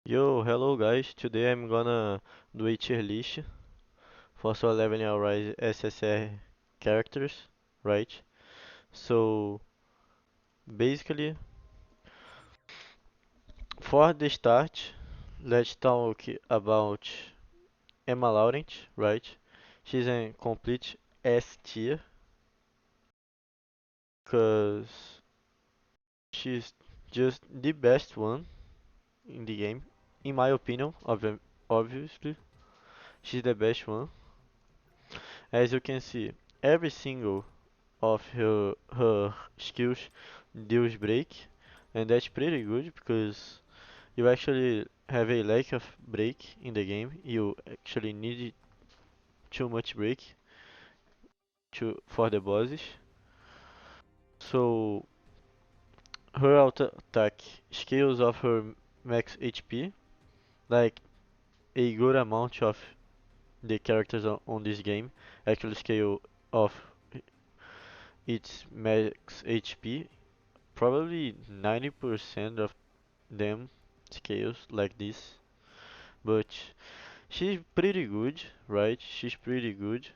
Yo, hello guys. Today I'm gonna do a tier list for solo leveling our SSR characters, right? So basically, for the start, let's talk about Emma Laurent, right? She's a complete S tier, cause she's just the best one in the game, in my opinion. Obviously, she's the best one. As you can see, every single of her skills deals break, and that's pretty good because you actually have a lack of break in the game. You actually need too much break for the bosses. So her auto attack scales of her max HP, like a good amount of the characters on this game actually scale of its max HP. Probably 90% of them scales like this, but she's pretty good, right? She's pretty good.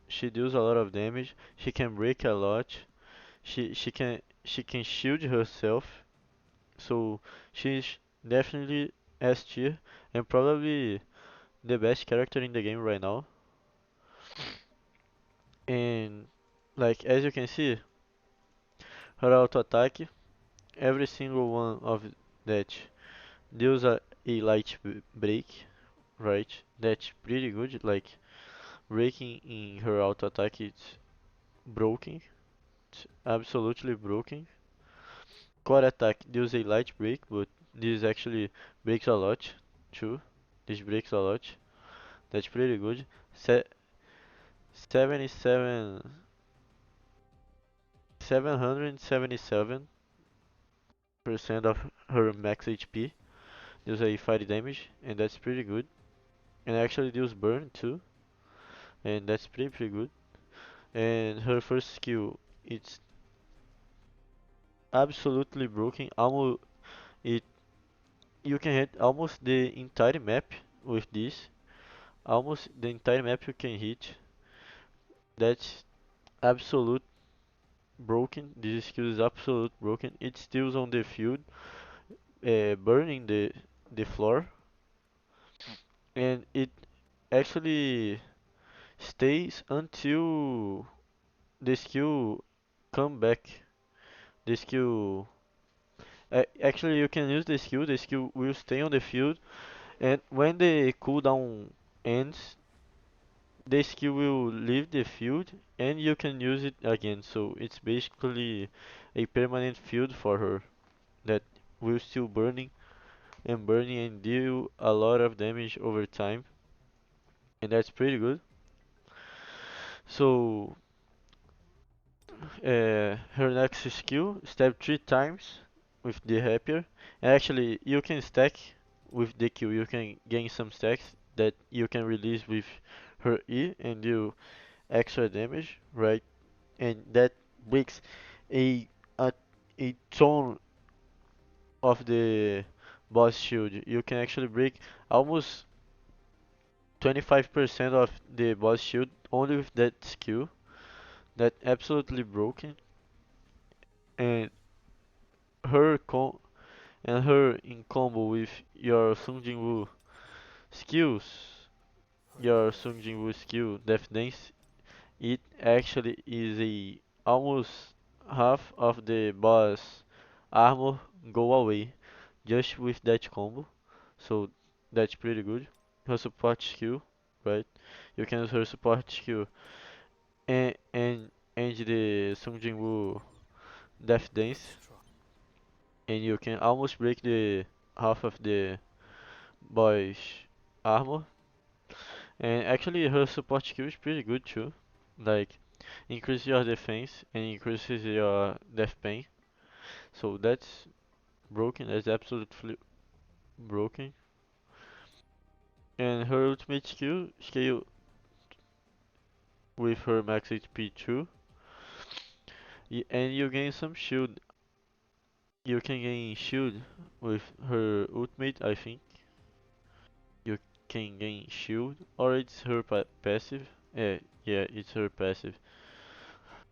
She deals a lot of damage. She can break a lot. She can shield herself. So she's definitely S tier and probably the best character in the game right now. And like as you can see, her auto attack, every single one of that deals a light break, right? That's pretty good. Like breaking in her auto attack is broken. It's absolutely broken. Core attack deals a light break, but this actually breaks a lot too. This breaks a lot. That's pretty good. Se 77, 777% of her max HP deals a fire damage, and that's pretty good. And actually deals burn too, and that's pretty good. And her first skill, it's absolutely broken. Almost it you can hit almost the entire map with this. Almost the entire map you can hit. That's absolute broken. This skill is absolute broken. It stills on the field, burning the floor, and it actually stays until the skill come back. The skill actually you can use the skill. The skill will stay on the field, and when the cooldown ends, the skill will leave the field and you can use it again. So it's basically a permanent field for her that will still burning and deal a lot of damage over time, and that's pretty good. So her next skill, stab 3 times with the rapier. And actually, you can stack with the Q. You can gain some stacks that you can release with her E and do extra damage, right? And that breaks a a, a ton of the boss shield. You can actually break almost 25% of the boss shield only with that skill. That absolutely broken. And her com and her in combo with your Sung Jin skills, your Sung Jin skill, Death Dance, it actually is a almost half of the boss armor go away just with that combo. So that's pretty good. Her support skill, right? You can use her support skill and the Sung Jin Death Dance, and you can almost break the half of the boy's armor. And actually, her support skill is pretty good too. Like, increase your defense and increases your death pain. So that's broken. That's absolutely broken. And her ultimate skill scale with her max HP too. And you gain some shield You can gain shield with her ultimate, I think. You can gain shield, or it's her passive. Yeah, it's her passive.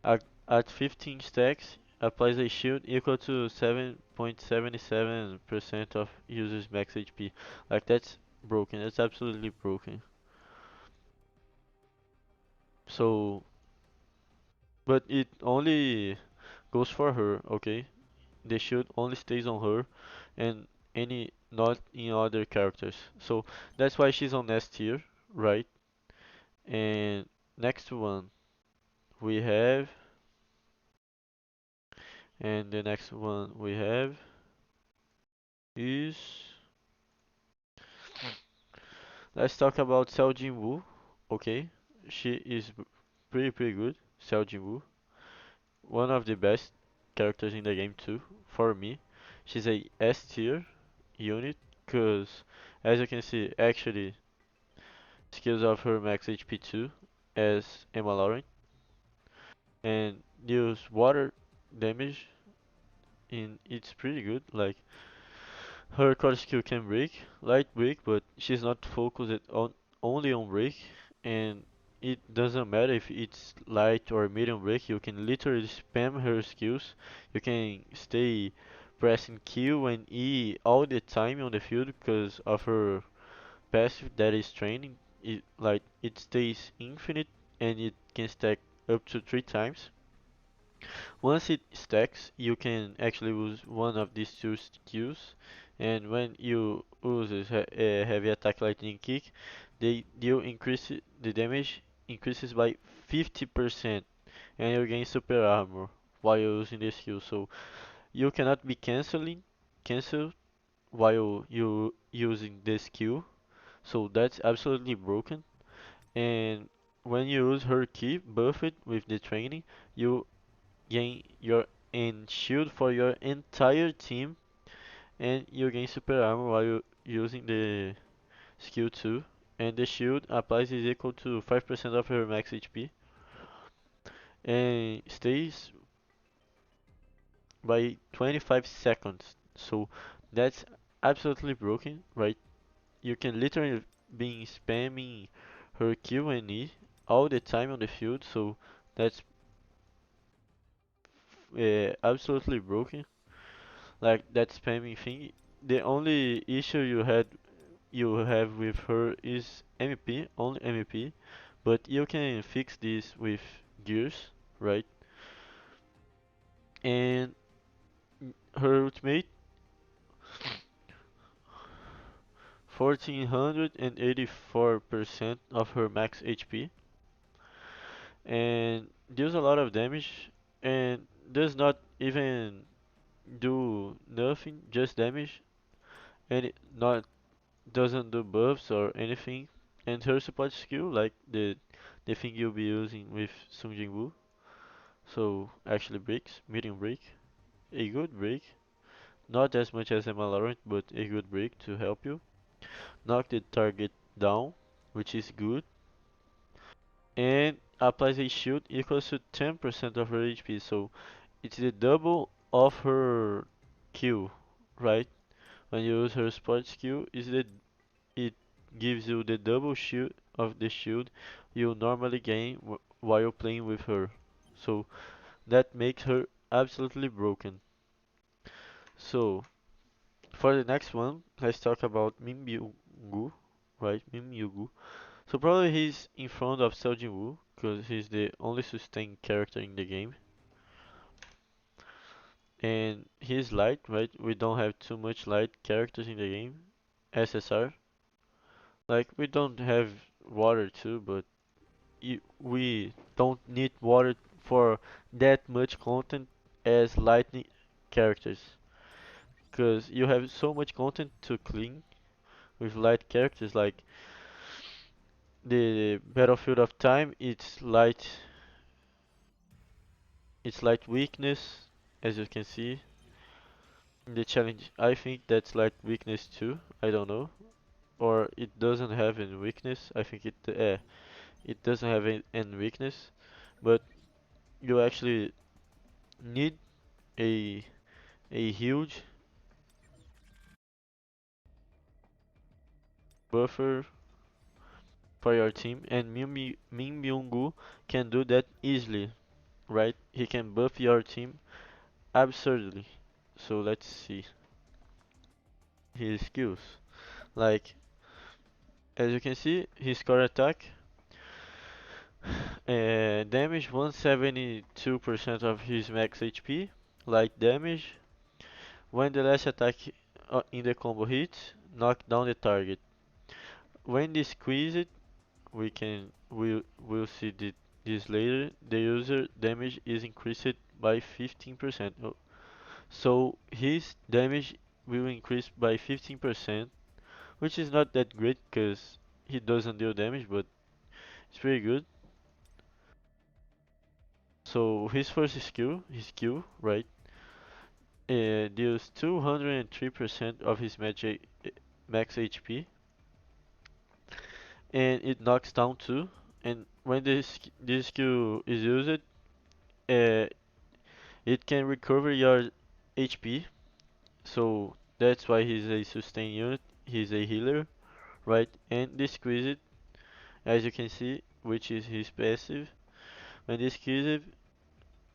At 15 stacks, applies a shield equal to 7.77% of user's max HP. Like that's broken. That's absolutely broken. So, but it only goes for her, okay? The shield only stays on her, and any not in other characters. So that's why she's on S tier, right? And next one we have, and the next one we have is, let's talk about Xiao Jinwu. Okay, she is pretty good. Xiao Jinwu, one of the best characters in the game too, for me. She's a S tier unit, cause as you can see, actually skills of her max HP too, as Emma Lauren, and deals water damage. In it's pretty good. Like her core skill can break, light break, but she's not focused on only on break, and it doesn't matter if it's light or medium break. You can literally spam her skills. You can stay pressing Q and E all the time on the field because of her passive that is training. It stays infinite and it can stack up to 3 times. Once it stacks, you can actually use one of these two skills, and when you use a heavy attack lightning kick, they deal increase the damage increases by 50%, and you gain super armor while using the skill. So you cannot be cancelled while you using the skill. So that's absolutely broken. And when you use her key buffed with the training, you gain your and shield for your entire team, and you gain super armor while using the skill 2. And the shield applies is equal to 5% of her max HP and stays by 25 seconds. So that's absolutely broken, right? You can literally be spamming her Q and E all the time on the field, so that's absolutely broken. Like that spamming thing. The only issue you have with her is MP, only MP, but you can fix this with gears, right? And her ultimate 1484% of her max HP and deals a lot of damage and does not even do nothing, just damage, and it not doesn't do buffs or anything. And her support skill, like the thing you'll be using with Sung Jin Woo, so actually breaks, medium break, a good break, not as much as Emma Laurent, but a good break to help you knock the target down, which is good, and applies a shield equals to 10% of her HP, so it's the double of her Q, right? When you use her support skill, it gives you the double shield of the shield you normally gain while playing with her. So that makes her absolutely broken. So for the next one, let's talk about Min Gu, right? Min Gu. So probably he's in front of Seo Jin Woo because he's the only sustained character in the game, and he's light, right? We don't have too much light characters in the game. SSR, like we don't have water too, but we don't need water for that much content as lightning characters, because you have so much content to clean with light characters. Like the battlefield of time, it's light weakness, as you can see in the challenge. I think that's light weakness too. I don't know, or it doesn't have any weakness. I think it doesn't have any weakness, but you actually need a a huge buffer for your team, and Min Myung-gu can do that easily, right? He can buff your team absurdly. So let's see his skills. Like, as you can see, his core attack damage 172% of his max HP, light damage. When the last attack in the combo hits, knock down the target. When they squeeze it, we'll see this later. The user damage is increased by 15%. So his damage will increase by 15%, which is not that great because he doesn't deal damage, but it's pretty good. So his first skill, his Q, right, deals 203% of his max HP, and it knocks down 2. And when this skill is used, uh, it can recover your HP. So that's why he's a sustain unit. He's a healer, right? And the squeeze, as you can see, which is his passive. When the squeeze,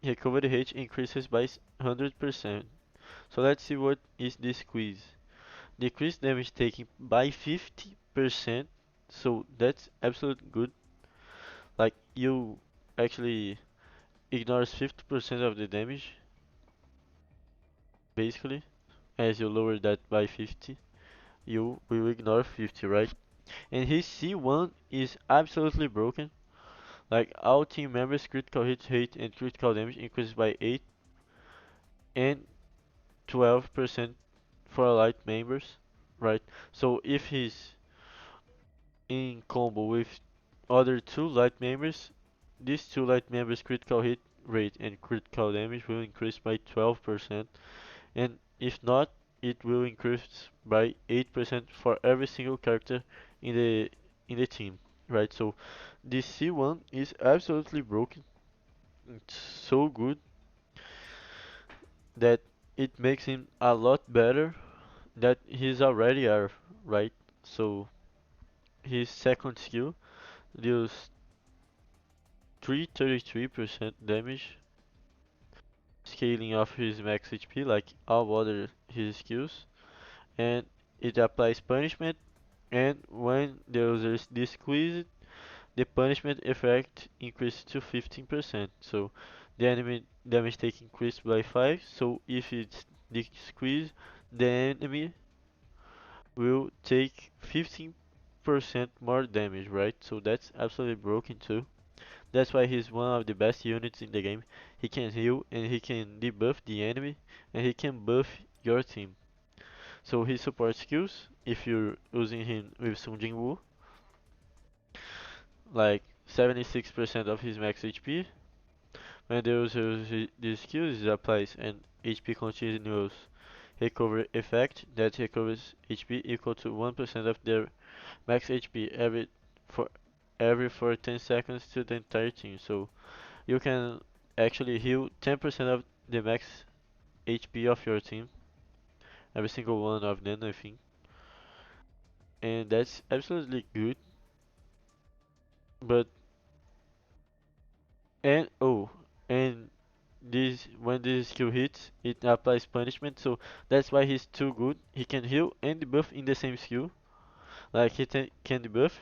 recovery rate increases by 100%. So let's see what is the squeeze. Decrease damage taken by 50%. So that's absolutely good. Like you actually ignores 50% of the damage, basically. As you lower that by 50, you will ignore 50, right? And his C1 is absolutely broken. Like all team members critical hit rate and critical damage increases by 8 and 12% for allied members, right? So if he's in combo with other two light members, these two light members critical hit rate and critical damage will increase by 12%, and if not, it will increase by 8% for every single character in the team, right? So this C1 is absolutely broken. It's so good that it makes him a lot better that he's already are, right? So his second skill deals 333% damage, scaling off his max HP like all other his skills, and it applies punishment. And when the user is displeased, the punishment effect increases to 15%. So the enemy damage taken increased by 5. So if it's displeased, the enemy will take 15% more damage, right? So that's absolutely broken too. That's why he's one of the best units in the game. He can heal and he can debuff the enemy and he can buff your team. So his support skills, if you're using him with Sung Jin Woo, like 76% of his max HP. When the user uses these skills, it applies an HP continuous recovery effect that recovers HP equal to 1% of their max HP for for 10 seconds to the entire team. So you can actually heal 10% of the max HP of your team, every single one of them, I think. And that's absolutely good. But and oh, and this when this skill hits, it applies punishment. So that's why he's too good. He can heal and debuff in the same skill. Like he can debuff,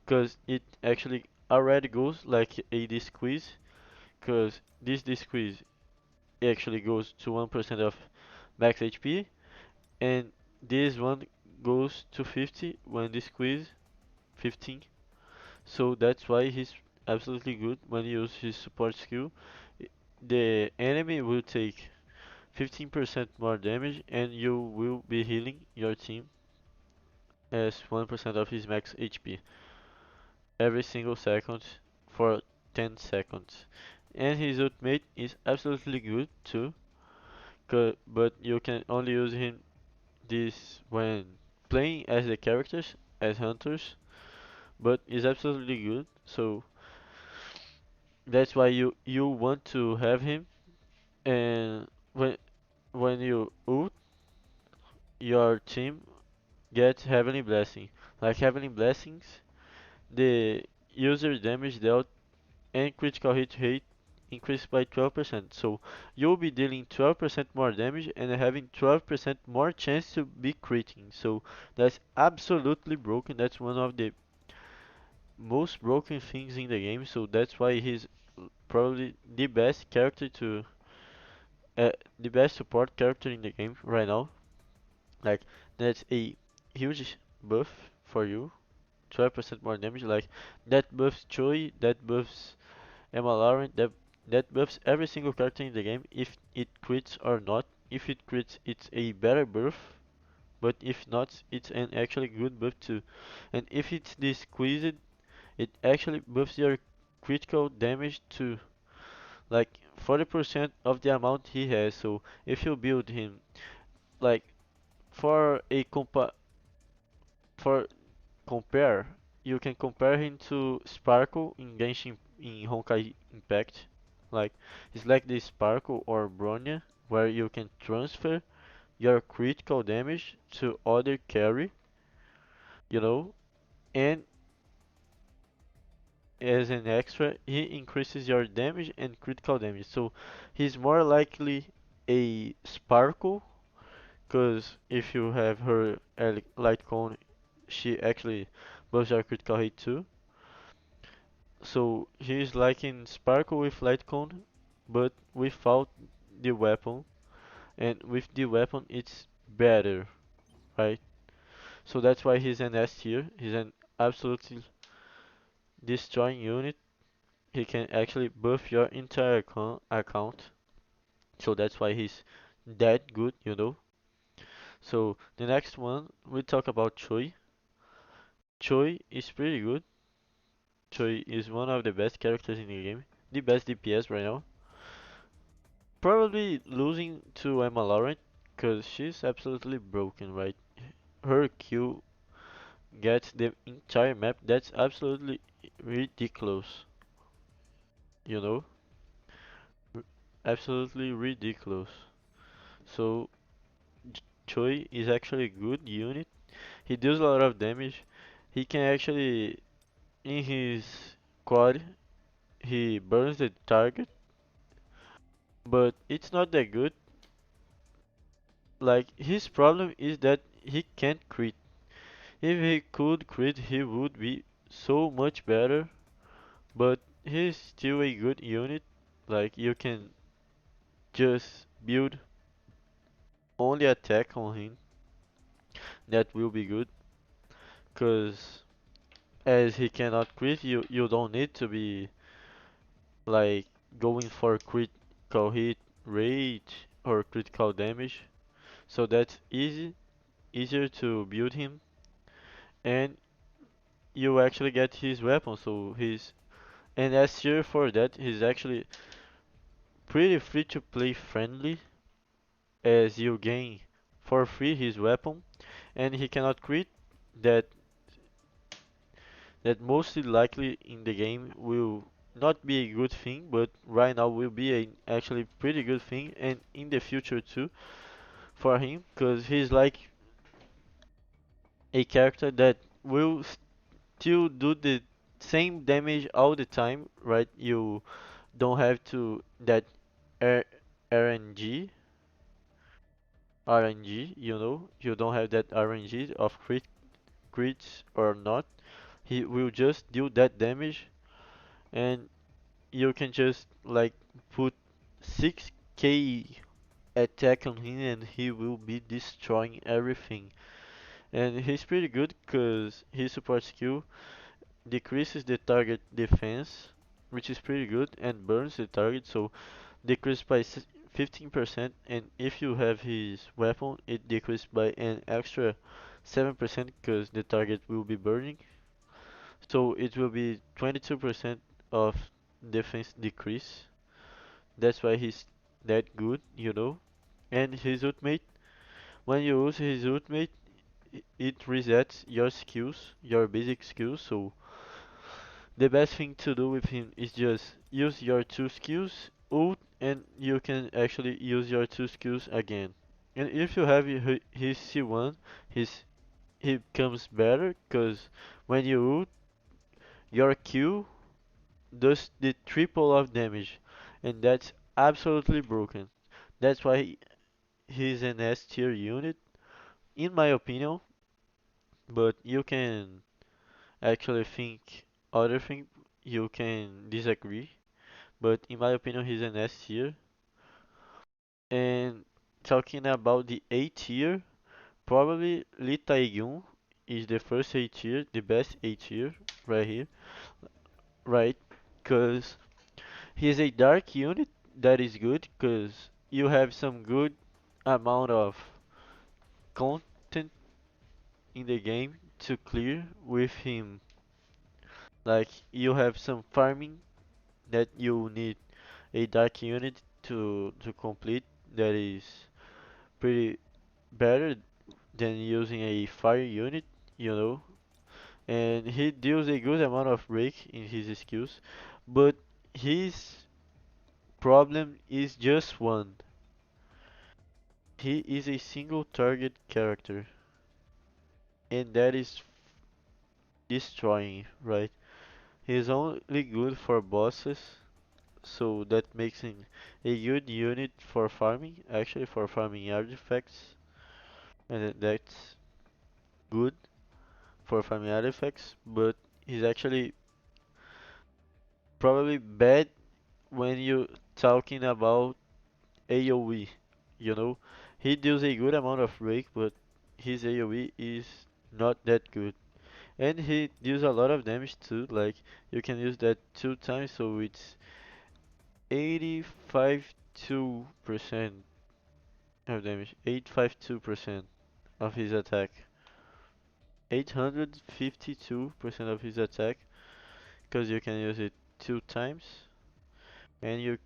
because it actually already goes like a D squeeze. Because this squeeze actually goes to 1% of max HP, and this one goes to 50 when the squeeze 15. So that's why he's absolutely good when you use his support skill. The enemy will take 15% more damage and you will be healing your team as 1% of his max HP every single second for 10 seconds. And his ultimate is absolutely good too, but you can only use him this when playing as the characters, as hunters, but is absolutely good. So that's why you want to have him. And when you ult, your team gets Heavenly Blessing. Like Heavenly Blessings, the user damage dealt and critical hit rate increased by 12%. So you'll be dealing 12% more damage and having 12% more chance to be critting. So that's absolutely broken. That's one of the most broken things in the game. So that's why he's probably the best character to the best support character in the game right now. Like that's a huge buff for you. 12% more damage. Like that buffs Choi, that buffs Emma Lauren, that buffs every single character in the game if it crits or not. If it crits, it's a better buff, but if not, it's an actually good buff too. And if it's the squeezed, it actually buffs your critical damage to like 40% of the amount he has. So if you build him like for a for compare, you can compare him to Sparkle in Genshin in Honkai Impact. Like it's like the Sparkle or Bronya where you can transfer your critical damage to other carry, you know, and as an extra, he increases your damage and critical damage. So he's more likely a Sparkle, because if you have her light cone, she actually buffs your critical hit too. So he's like in Sparkle with light cone, but without the weapon, and with the weapon it's better, right? So that's why he's an S tier. He's an absolutely destroying unit. He can actually buff your entire account. So that's why he's that good, you know. So the next one we talk about Choi. Choi is pretty good. Choi is one of the best characters in the game. The best DPS right now. Probably losing to Emma Laurent because she's absolutely broken, right? Her Q gets the entire map. That's absolutely ridiculous, you know? R- Absolutely ridiculous. So Choi is actually a good unit. He deals a lot of damage. He can actually, in his quad, he burns the target, but it's not that good. Like, his problem is that he can't crit. If he could crit, he would be so much better, but he's still a good unit. Like, you can just build only attack on him, that will be good, cause as he cannot crit, you don't need to be like going for critical hit rate or critical damage. So that's easier to build him, and you actually get his weapon. So he's and as here for that, he's actually pretty free to play friendly, as you gain for free his weapon, and he cannot crit. That that mostly likely in the game will not be a good thing, but right now will be a actually pretty good thing, and in the future too for him, because he's like a character that will still do the same damage all the time, right? You don't have to that R RNG RNG, you know, you don't have that RNG of crits or not. He will just do that damage, and you can just like put 6k attack on him and he will be destroying everything. And he's pretty good because his support skill decreases the target defense, which is pretty good, and burns the target, so decrease by 15%, and if you have his weapon, it decreases by an extra 7% because the target will be burning. So it will be 22% of defense decrease. That's why he's that good, you know. And his ultimate, when you use his ultimate, it resets your skills, your basic skills. So the best thing to do with him is just use your two skills, ult and you can actually use your two skills again. And if you have his C1, his he becomes better because when you ult, your Q does the triple of damage, and that's absolutely broken. That's why he's an S tier unit, in my opinion. But you can actually think other thing. You can disagree, but in my opinion, he's an S tier. And talking about the A tier, probably Lee Tae-gyun is the first A tier, the best A tier right here, right? Because he's a dark unit that is good because you have some good amount of content in the game to clear with him. Like you have some farming that you need a dark unit to complete that is pretty better than using a fire unit, you know. And he deals a good amount of break in his skills, but his problem is just one. He is a single target character, and that is destroying, right? He is only good for bosses, so that makes him a good unit for farming, actually for farming artifacts, and that's good for farming artifacts, but he's actually probably bad when you talking about AoE, you know. He deals a good amount of break, but his AoE is not that good. And he deals a lot of damage too, like you can use that two times, so it's 85.2% of damage. 852% of his attack. 852% of his attack, because you can use it two times, and you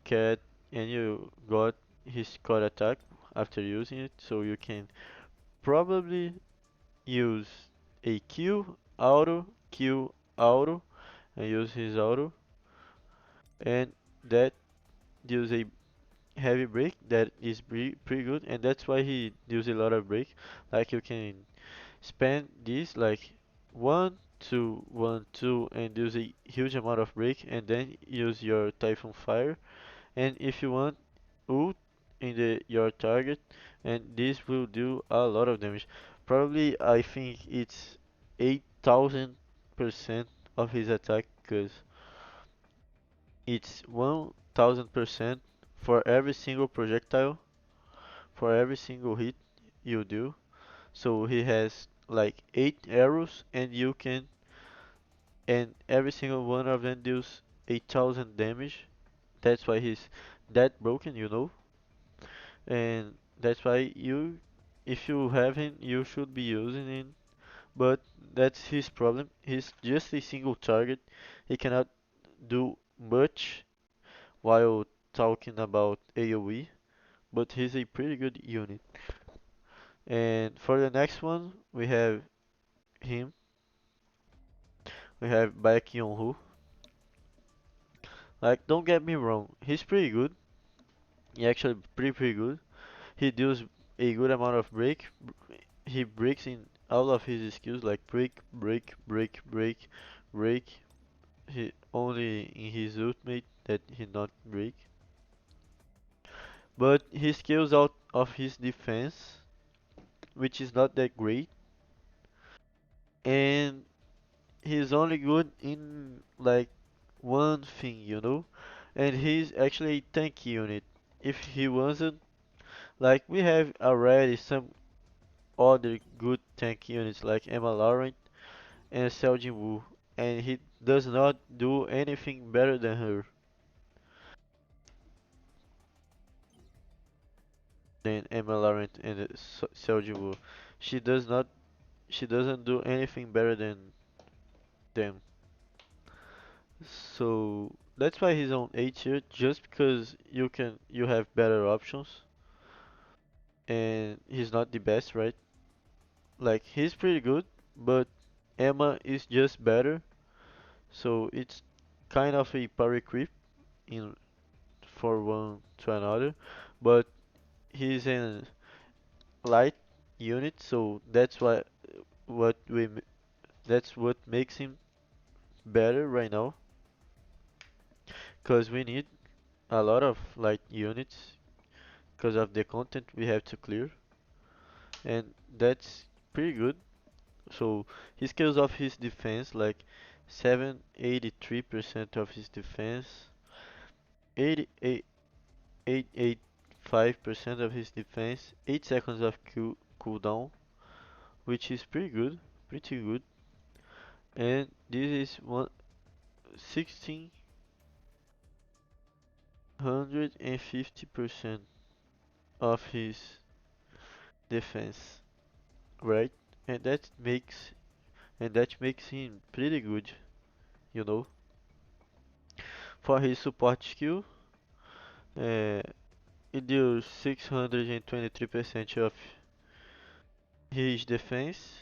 got his core attack after using it, so you can probably use a Q auto, and use his auto, and that deals a heavy break that is pretty good, and that's why he deals a lot of break. Like you can spend this like 1 2 1 2 and deals a huge amount of break, and then use your Typhoon Fire, and if you want ult in the your target, and this will do a lot of damage. Probably I think it's 8,000% of his attack, because it's 1,000% for every single projectile, for every single hit you do. So he has like 8 arrows, and you can, and every single one of them deals 8,000 damage. That's why he's that broken, you know. And that's why if you have him, you should be using him. But that's his problem. He's just a single target. He cannot do much while talking about AoE, but he's a pretty good unit. And for the next one, we have him. We have Baek Yonhu. Like, don't get me wrong, he's pretty good. He actually pretty good. He deals a good amount of break. He breaks in all of his skills like break. He only in his ultimate that he not break. But he scales out of his defense, which is not that great, and he's only good in like one thing, you know, and he's actually a tank unit. If he wasn't, like we have already some other good tank units like Emma Laurent and Seljin Woo, and he does not do anything better than her, than Emma Laurent and Seljin Woo. She does not, she doesn't do anything better than them. So that's why he's on A tier, just because you have better options, and he's not the best, right? Like he's pretty good, but Emma is just better, so it's kind of a parry creep in for one to another, but he's in light unit, so what we m- that's what makes him better right now, because we need a lot of light units because of the content we have to clear, and that's pretty good. So he scales off his defense like 783% of his defense, 88 885% of his defense, 8 seconds of cooldown, which is pretty good. And this is 1650% of his defense, right? And that makes him pretty good, you know. For his support skill, uh, it deals 623% of his defense,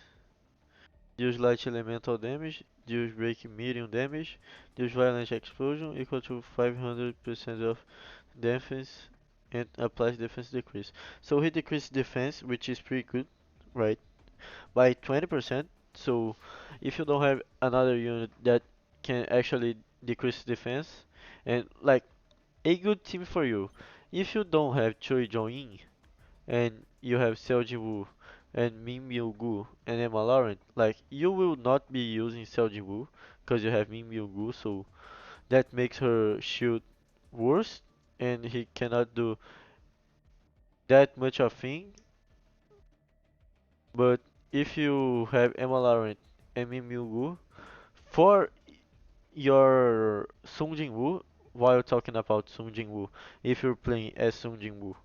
deals light elemental damage, deals break medium damage, deals violent explosion equal to 500% of defense and applies defense decrease. So he decreases defense, which is pretty good, right? By 20%. So if you don't have another unit that can actually decrease defense, and like a good team for you, if you don't have Choi Jong-in and you have Seojin Woo and Min Myung Gu and Emma Laurent, like you will not be using Seojin Woo because you have Min Myung Gu, so that makes her shield worse and he cannot do that much of thing. But if you have Emma Laurent and Min Myung Gu for your Sung Jin Woo, while talking about Sung Jin Woo, if you're playing as Sung Jin Woo,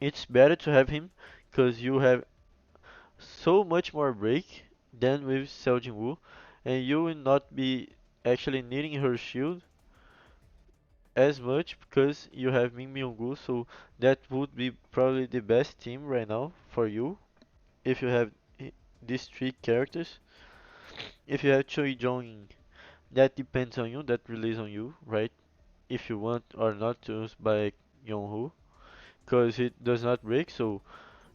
it's better to have him because you have so much more break than with Seljin Woo, and you will not be actually needing her shield as much because you have Min Myung Gu, so that would be probably the best team right now for you if you have these three characters. If you have Choi Jong, that depends on you, that relies on you, right? If you want or not to use by Yonhu, because it does not break, so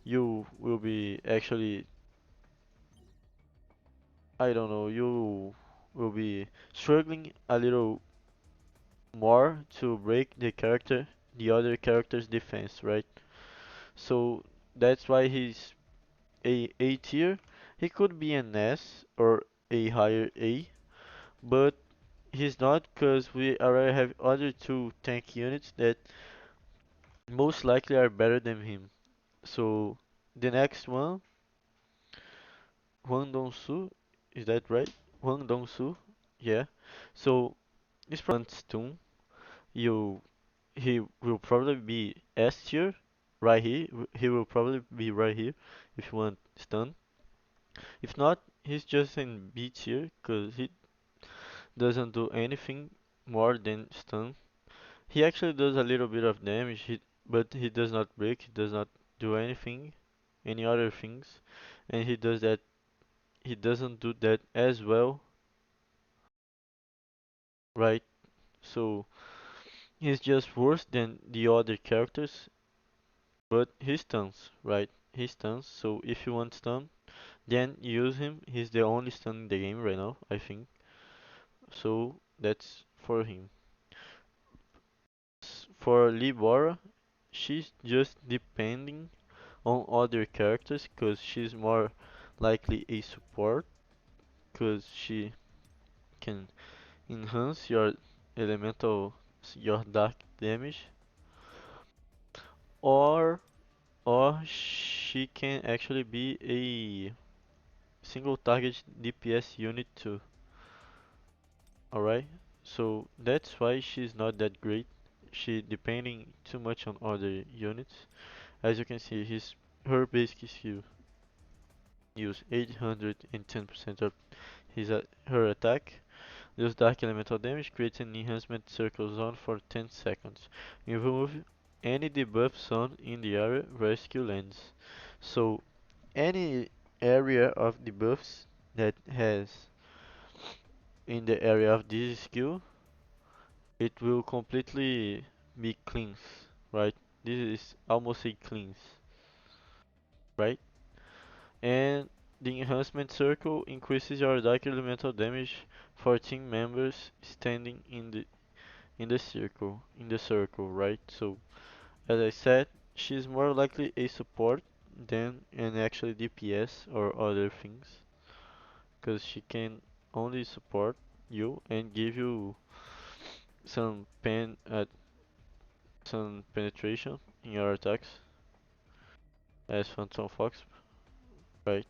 you will be actually, I don't know, you will be struggling a little more to break the other character's defense, right? So that's why he's A tier. He could be an S or a higher A, but he's not because we already have other two tank units that most likely are better than him. So the next one, Hwang Dong-soo, is that right? Hwang Dong-soo, yeah. So this probably stun. You he will probably be S tier right here. He will probably be right here if you want stun. If not, he's just in B tier because he doesn't do anything more than stun. He actually does a little bit of damage, but he does not break, he does not do any other things, and he doesn't do that as well, right? So he's just worse than the other characters, but he stuns, right? He stuns, so if you want stun, then use him. He's the only stun in the game right now, I think. So that's for him. For Libora, she's just depending on other characters because she's more likely a support because she can enhance your elemental, your dark damage, or she can actually be a single target DPS unit too. Alright, so that's why she's not that great. She depending too much on other units. As you can see, her basic skill use 810% of her attack. Deals dark elemental damage, creates an enhancement circle zone for 10 seconds. Remove any debuff zone in the area where skill lands. So any area of debuffs that has in the area of this skill, it will completely. be cleanse, right? This is almost a cleanse, right? And the enhancement circle increases your dark elemental damage for team members standing in the circle, right? So as I said, she's more likely a support than an actually DPS or other things, because she can only support you and give you some some penetration in your attacks as Phantom Fox, right?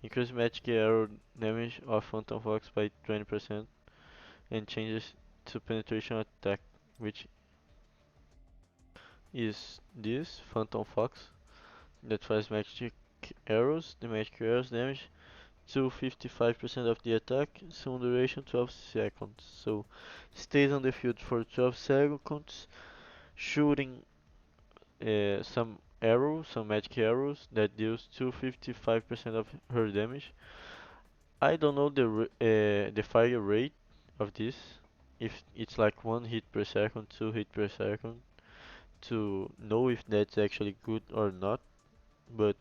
Increase magic arrow damage of Phantom Fox by 20% and changes to penetration attack, which is this Phantom Fox that fires magic arrows. The magic arrows damage to 55% of the attack, soon duration 12 seconds. So stays on the field for 12 seconds, shooting some magic arrows that deals to 55% of her damage. I don't know the fire rate of this, if it's like 1 hit per second, 2 hit per second, to know if that's actually good or not, but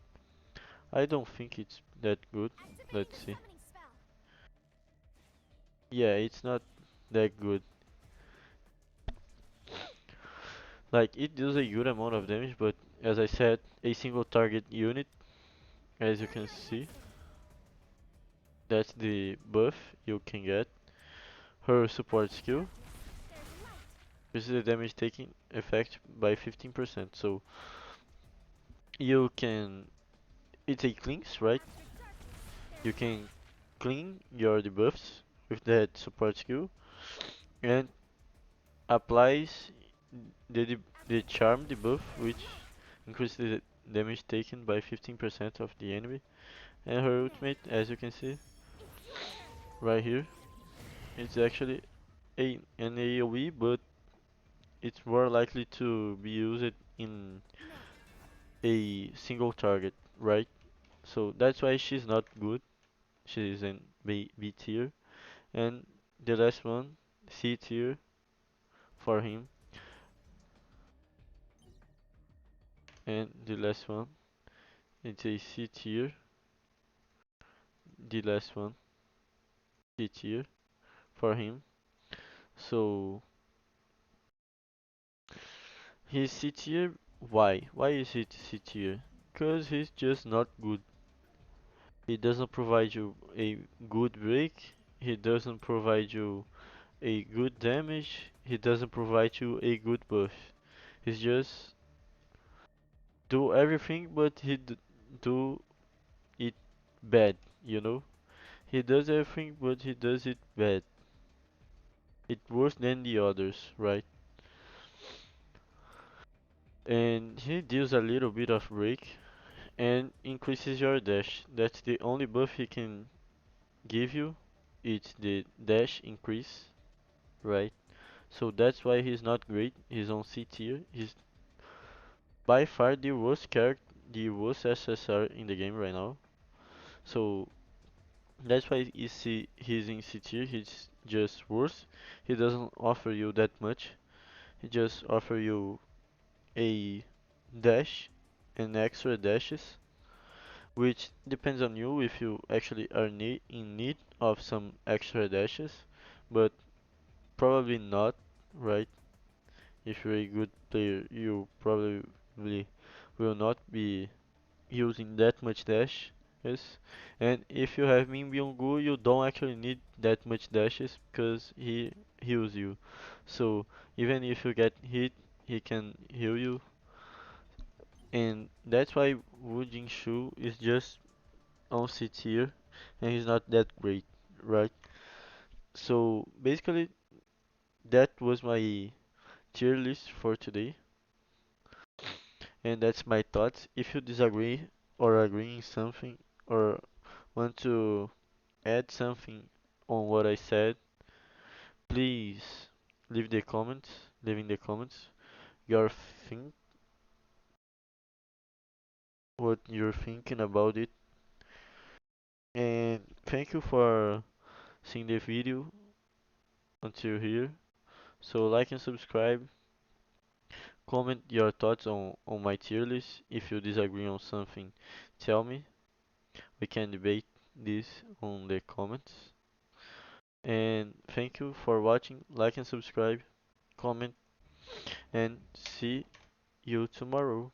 I don't think it's that good. Let's see. Yeah, it's not that good. Like, it does a good amount of damage, but as I said, a single target unit, as you can see, that's the buff you can get. Her support skill increases the damage taking effect by 15%. So you can, it's a cleanse, right? You can clean your debuffs with that support skill and applies the charm debuff, which increases the damage taken by 15% of the enemy. And her ultimate, as you can see right here, it's actually an AoE, but it's more likely to be used in a single target, right? So that's why she's not good. She is in B tier. And the last one, C tier for him. And the last one, it's a C tier. The last one, C tier for him. So he's C tier. Why? Why is he C tier? Because he's just not good. He doesn't provide you a good break. He doesn't provide you a good damage. He doesn't provide you a good buff. He's just do everything, but do it bad. You know, he does everything, but he does it bad. It worse than the others, right? And he deals a little bit of break and increases your dash. That's the only buff he can give you. It's the dash increase, right? So that's why he's not great. He's on C tier. He's by far the worst character, the worst SSR in the game right now. So that's why he's in C tier. He's just worse. He doesn't offer you that much. He just offer you a dash and extra dashes, which depends on you if you actually are in need of some extra dashes, but probably not, right? If you're a good player, you probably will not be using that much dash. Yes, and if you have Min Byung-gu, you don't actually need that much dashes because he heals you. So even if you get hit, he can heal you, and that's why Wu Jingshu is just on C tier, and he's not that great, right? So basically, that was my tier list for today, and that's my thoughts. If you disagree or agree in something or want to add something on what I said, please leave in the comments your think what you're thinking about it. And thank you for seeing the video until here. So like and subscribe Comment your thoughts on my tier list. If you disagree on something, tell me. We can debate this on the comments. And thank you for watching. Like and subscribe, comment, and see you tomorrow.